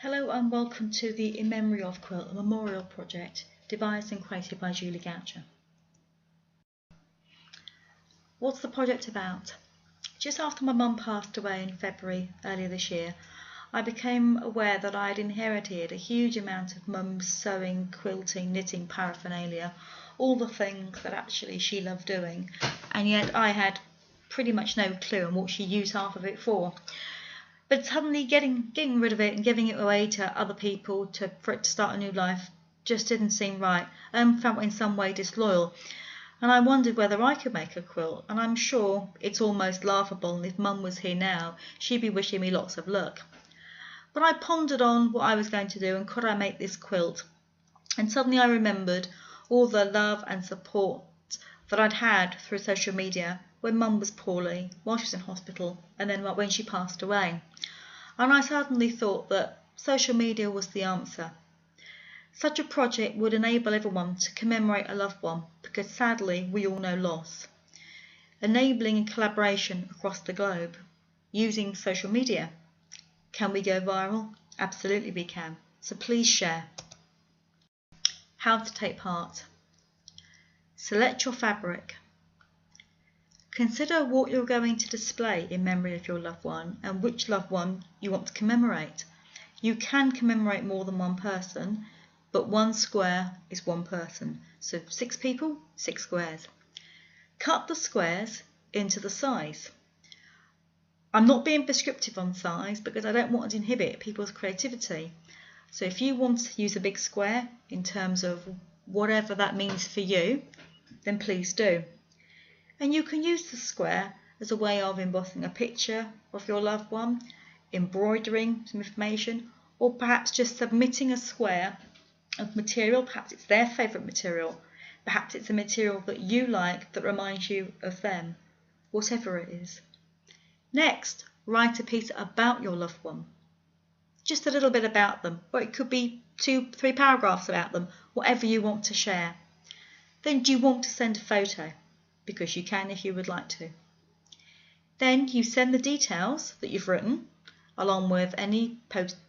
Hello and welcome to the In Memory of Quilt, a memorial project devised and created by Julie Goucher. What's the project about? Just after my mum passed away in February earlier this year, I became aware that I had inherited a huge amount of mum's sewing, quilting, knitting paraphernalia, all the things that actually she loved doing, and yet I had pretty much no clue on what she used half of it for. But suddenly getting rid of it and giving it away to other people for it to start a new life just didn't seem right, and felt in some way disloyal. And I wondered whether I could make a quilt, and I'm sure it's almost laughable, and if Mum was here now, she'd be wishing me lots of luck. But I pondered on what I was going to do and could I make this quilt, and suddenly I remembered all the love and support that I'd had through social media when Mum was poorly, while she was in hospital, and then when she passed away. And I suddenly thought that social media was the answer. Such a project would enable everyone to commemorate a loved one, because sadly we all know loss. Enabling collaboration across the globe, using social media. Can we go viral? Absolutely we can. So please share. How to take part. Select your fabric. Consider what you're going to display in memory of your loved one and which loved one you want to commemorate. You can commemorate more than one person, but one square is one person. So 6 people, 6 squares. Cut the squares into the size. I'm not being prescriptive on size because I don't want to inhibit people's creativity. So if you want to use a big square in terms of whatever that means for you, then please do. And you can use the square as a way of embossing a picture of your loved one, embroidering some information, or perhaps just submitting a square of material. Perhaps it's their favourite material, perhaps it's a material that you like that reminds you of them, whatever it is. Next, write a piece about your loved one. Just a little bit about them, or it could be 2-3 paragraphs about them, whatever you want to share. Then do you want to send a photo? Because you can if you would like to. Then you send the details that you've written, along with any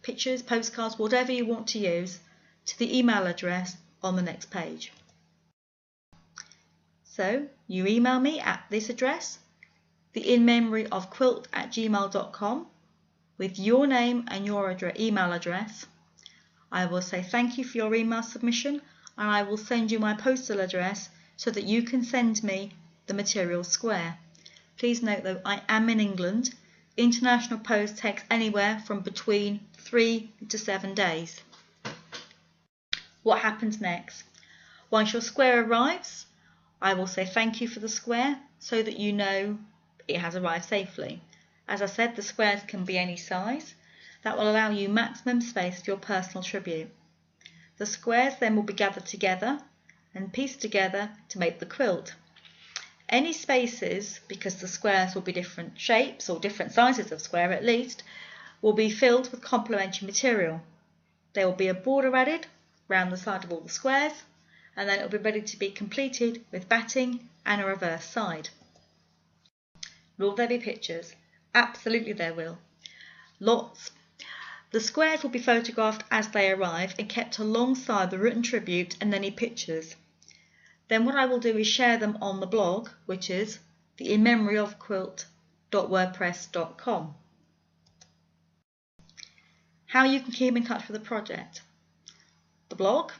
pictures, postcards, whatever you want to use, to the email address on the next page. So you email me at this address, the inmemoryofquilt@gmail.com, with your name and your email address. I will say thank you for your email submission, and I will send you my postal address so that you can send me the material square. Please note though, I am in England. International post takes anywhere from between 3 to 7 days. What happens next? Once your square arrives, I will say thank you for the square so that you know it has arrived safely. As I said, the squares can be any size. That will allow you maximum space for your personal tribute. The squares then will be gathered together and pieced together to make the quilt. Any spaces, because the squares will be different shapes or different sizes of square at least, will be filled with complementary material. There will be a border added round the side of all the squares, and then it will be ready to be completed with batting and a reverse side. Will there be pictures? Absolutely there will. Lots. The squares will be photographed as they arrive and kept alongside the written tribute and any pictures. Then what I will do is share them on the blog, which is the inmemoryofquilt.wordpress.com. How you can keep in touch with the project. The blog.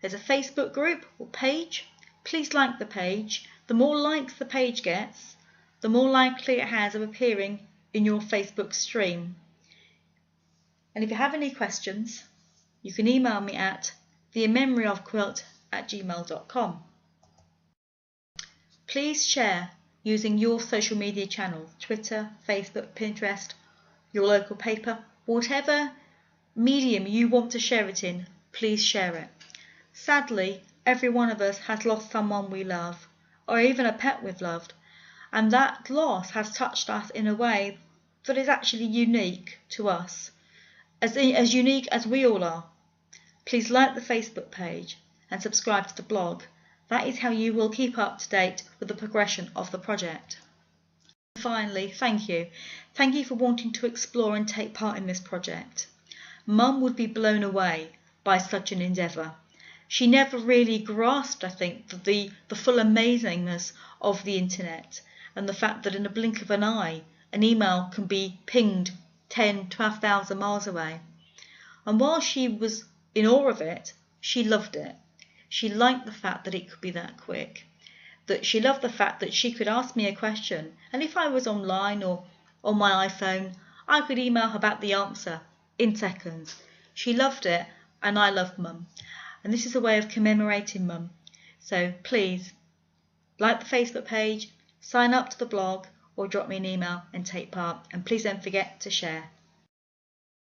There's a Facebook group or page. Please like the page. The more likes the page gets, the more likely it has of appearing in your Facebook stream. And if you have any questions, you can email me at theinmemoryofquilt@gmail.com. Please share using your social media channels, Twitter, Facebook, Pinterest, your local paper, whatever medium you want to share it in, please share it. Sadly, every one of us has lost someone we love, or even a pet we've loved, and that loss has touched us in a way that is actually unique to us, as unique as we all are. Please like the Facebook page and subscribe to the blog. That is how you will keep up to date with the progression of the project. Finally, thank you. Thank you for wanting to explore and take part in this project. Mum would be blown away by such an endeavour. She never really grasped, I think, the full amazingness of the internet and the fact that in a blink of an eye, an email can be pinged 10, 12,000 miles away. And while she was in awe of it, she loved it. She liked the fact that it could be that quick. That she loved the fact that she could ask me a question, and if I was online or on my iPhone, I could email her back the answer in seconds. She loved it, and I loved Mum. And this is a way of commemorating Mum. So please, like the Facebook page, sign up to the blog, or drop me an email and take part. And please don't forget to share.